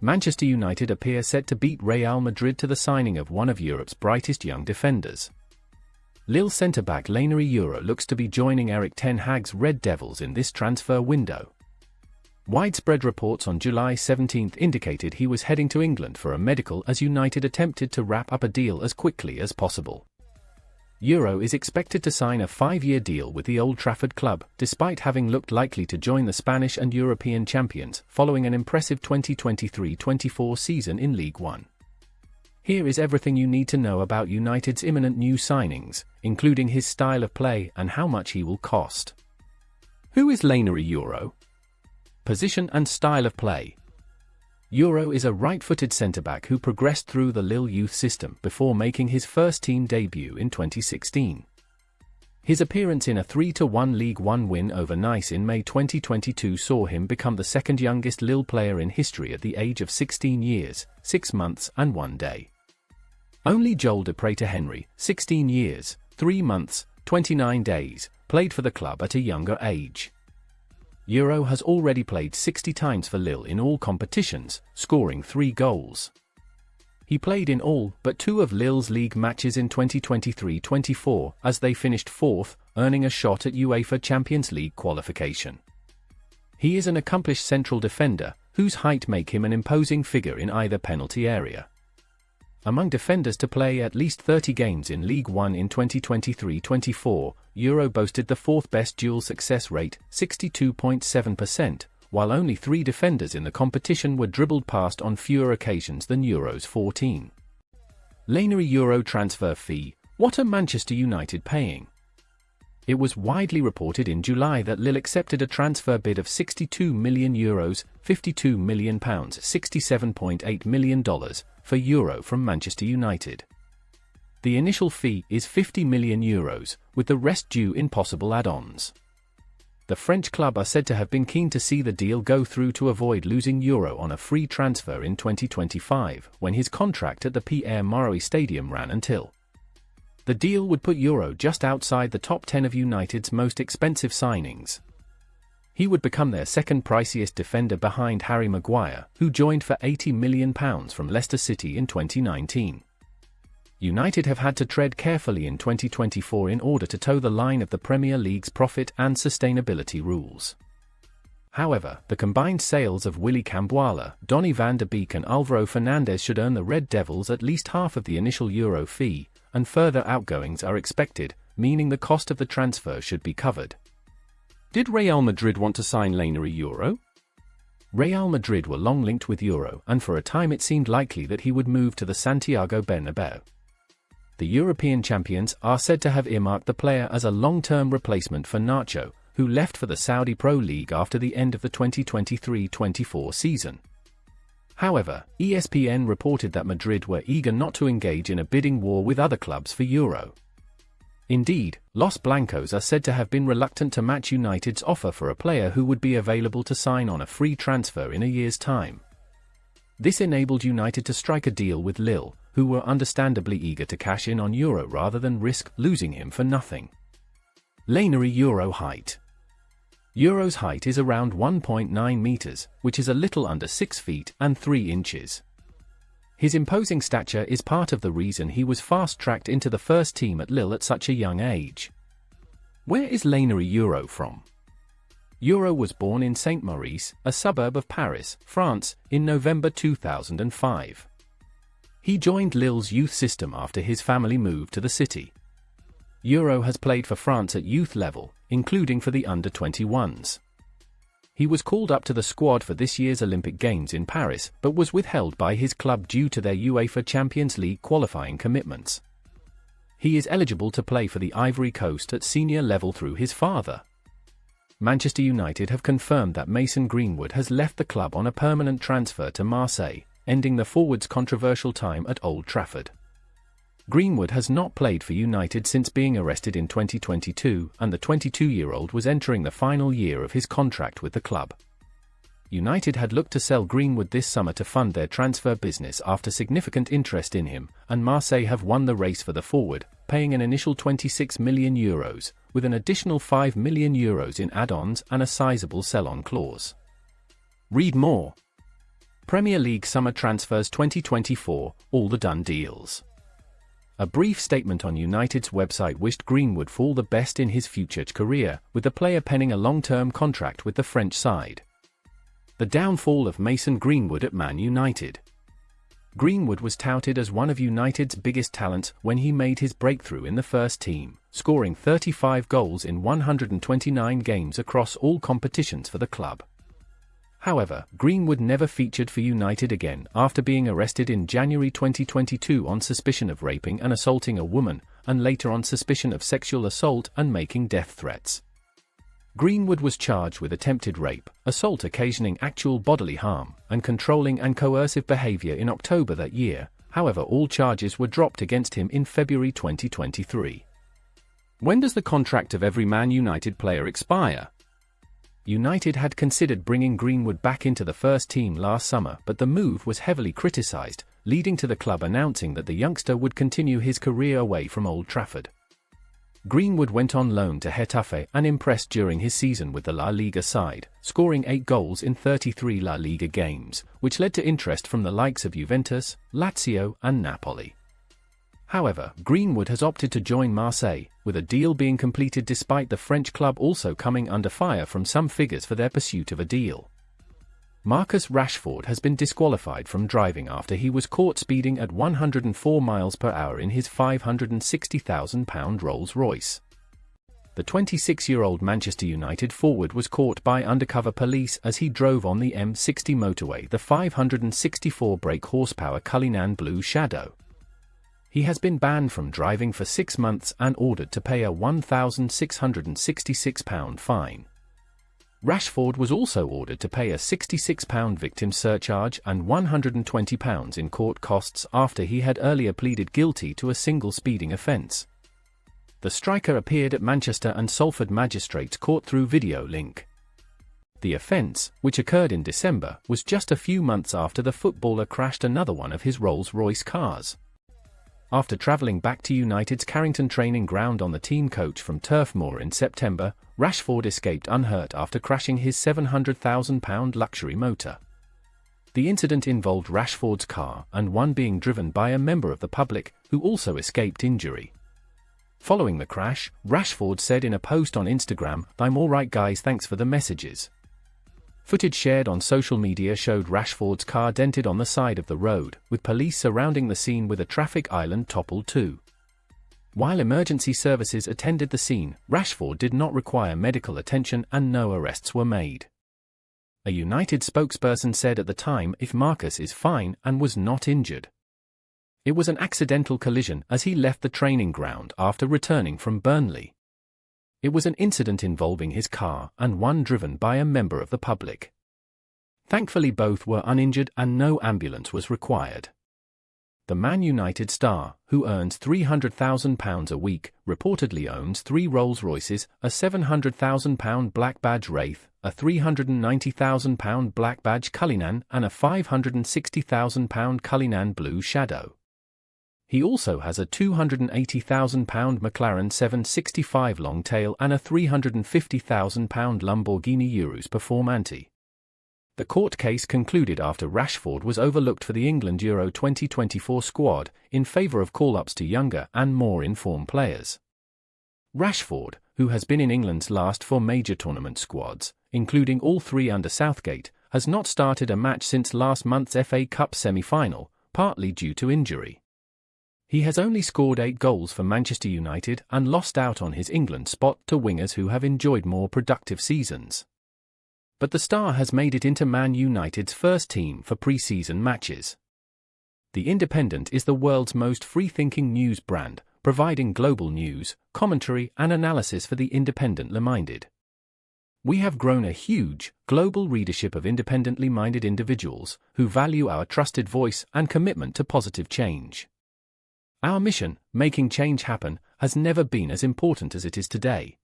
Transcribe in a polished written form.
Manchester United appear set to beat Real Madrid to the signing of one of Europe's brightest young defenders. Lille centre-back Lainery Euro looks to be joining Erik ten Hag's Red Devils in this transfer window. Widespread reports on July 17 indicated he was heading to England for a medical as United attempted to wrap up a deal as quickly as possible. Euro is expected to sign a 5-year deal with the Old Trafford club, despite having looked likely to join the Spanish and European champions following an impressive 2023-24 season in League One. Here is everything you need to know about United's imminent new signings, including his style of play and how much he will cost. Who is Lainery Euro? Position and style of play. Euro is a right-footed centre-back who progressed through the Lille youth system before making his first-team debut in 2016. His appearance in a 3-1 League One win over Nice in May 2022 saw him become the second youngest Lille player in history at the age of 16 years, 6 months and 1 day. Only Joel de Prater-Henry, 16 years, 3 months, 29 days, played for the club at a younger age. Euro has already played 60 times for Lille in all competitions, scoring 3 goals. He played in all but 2 of Lille's league matches in 2023-24 as they finished 4th, earning a shot at UEFA Champions League qualification. He is an accomplished central defender, whose height make him an imposing figure in either penalty area. Among defenders to play at least 30 games in League One in 2023-24, Euro boasted the 4th best duel success rate, 62.7%, while only 3 defenders in the competition were dribbled past on fewer occasions than Euro's 14. Lainery Euro transfer fee. What are Manchester United paying? It was widely reported in July that Lille accepted a transfer bid of €62 million, £52 million, $67.8 million, for Euro from Manchester United. The initial fee is €50 million, with the rest due in possible add-ons. The French club are said to have been keen to see the deal go through to avoid losing Euro on a free transfer in 2025, when his contract at the Pierre-Mauroy Stadium ran until. The deal would put Euro just outside the top 10 of United's most expensive signings. He would become their second priciest defender behind Harry Maguire, who joined for £80 million from Leicester City in 2019. United have had to tread carefully in 2024 in order to toe the line of the Premier League's profit and sustainability rules. However, the combined sales of Willy Cambuala, Donny van de Beek and Alvaro Fernandez should earn the Red Devils at least half of the initial Euro fee, and further outgoings are expected, meaning the cost of the transfer should be covered. Did Real Madrid want to sign Lainery Euro? Real Madrid were long linked with Euro, and for a time it seemed likely that he would move to the Santiago Bernabeu. The European champions are said to have earmarked the player as a long-term replacement for Nacho, who left for the Saudi Pro League after the end of the 2023-24 season. However, ESPN reported that Madrid were eager not to engage in a bidding war with other clubs for Euro. Indeed, Los Blancos are said to have been reluctant to match United's offer for a player who would be available to sign on a free transfer in a year's time. This enabled United to strike a deal with Lille, who were understandably eager to cash in on Euro rather than risk losing him for nothing. Lainery Euro height. Euro's height is around 1.9 meters, which is a little under 6 feet and 3 inches. His imposing stature is part of the reason he was fast-tracked into the first team at Lille at such a young age. Where is Lainery Euro from? Euro was born in Saint-Maurice, a suburb of Paris, France, in November 2005. He joined Lille's youth system after his family moved to the city. Euro has played for France at youth level, including for the under-21s. He was called up to the squad for this year's Olympic Games in Paris, but was withheld by his club due to their UEFA Champions League qualifying commitments. He is eligible to play for the Ivory Coast at senior level through his father. Manchester United have confirmed that Mason Greenwood has left the club on a permanent transfer to Marseille, ending the forward's controversial time at Old Trafford. Greenwood has not played for United since being arrested in 2022, and the 22-year-old was entering the final year of his contract with the club. United had looked to sell Greenwood this summer to fund their transfer business after significant interest in him, and Marseille have won the race for the forward, paying an initial €26 million, with an additional €5 million in add-ons and a sizable sell-on clause. Read more. Premier League Summer Transfers 2024, all the done deals. A brief statement on United's website wished Greenwood all the best in his future career, with the player penning a long-term contract with the French side. The downfall of Mason Greenwood at Man United. Greenwood was touted as one of United's biggest talents when he made his breakthrough in the first team, scoring 35 goals in 129 games across all competitions for the club. However, Greenwood never featured for United again after being arrested in January 2022 on suspicion of raping and assaulting a woman, and later on suspicion of sexual assault and making death threats. Greenwood was charged with attempted rape, assault occasioning actual bodily harm, and controlling and coercive behavior in October that year. However, all charges were dropped against him in February 2023. When does the contract of every Man United player expire? United had considered bringing Greenwood back into the first team last summer, but the move was heavily criticised, leading to the club announcing that the youngster would continue his career away from Old Trafford. Greenwood went on loan to Getafe and impressed during his season with the La Liga side, scoring 8 goals in 33 La Liga games, which led to interest from the likes of Juventus, Lazio and Napoli. However, Greenwood has opted to join Marseille, with a deal being completed despite the French club also coming under fire from some figures for their pursuit of a deal. Marcus Rashford has been disqualified from driving after he was caught speeding at 104 miles per hour in his £560,000 Rolls-Royce. The 26-year-old Manchester United forward was caught by undercover police as he drove on the M60 motorway the 564 brake horsepower Cullinan Blue Shadow. He has been banned from driving for 6 months and ordered to pay a £1,666 fine. Rashford was also ordered to pay a £66 victim surcharge and £120 in court costs after he had earlier pleaded guilty to a single speeding offence. The striker appeared at Manchester and Salford Magistrates Court through video link. The offence, which occurred in December, was just a few months after the footballer crashed another one of his Rolls-Royce cars. After travelling back to United's Carrington training ground on the team coach from Turf Moor in September, Rashford escaped unhurt after crashing his £700,000 luxury motor. The incident involved Rashford's car and one being driven by a member of the public, who also escaped injury. Following the crash, Rashford said in a post on Instagram, "I'm alright guys, thanks for the messages." Footage shared on social media showed Rashford's car dented on the side of the road, with police surrounding the scene with a traffic island toppled too. While emergency services attended the scene, Rashford did not require medical attention and no arrests were made. A United spokesperson said at the time if Marcus is fine and was not injured. It was an accidental collision as he left the training ground after returning from Burnley. It was an incident involving his car and one driven by a member of the public. Thankfully both were uninjured and no ambulance was required. The Man United star, who earns £300,000 a week, reportedly owns 3 Rolls-Royces, a £700,000 Black Badge Wraith, a £390,000 Black Badge Cullinan and a £560,000 Cullinan Blue Shadow. He also has a £280,000 McLaren 765 Longtail and a £350,000 Lamborghini Urus Performante. The court case concluded after Rashford was overlooked for the England Euro 2024 squad, in favour of call-ups to younger and more informed players. Rashford, who has been in England's last 4 major tournament squads, including all 3 under Southgate, has not started a match since last month's FA Cup semi-final, partly due to injury. He has only scored 8 goals for Manchester United and lost out on his England spot to wingers who have enjoyed more productive seasons. But the star has made it into Man United's first team for pre-season matches. The Independent is the world's most free-thinking news brand, providing global news, commentary and analysis for the independently minded. We have grown a huge, global readership of independently minded individuals who value our trusted voice and commitment to positive change. Our mission, making change happen, has never been as important as it is today.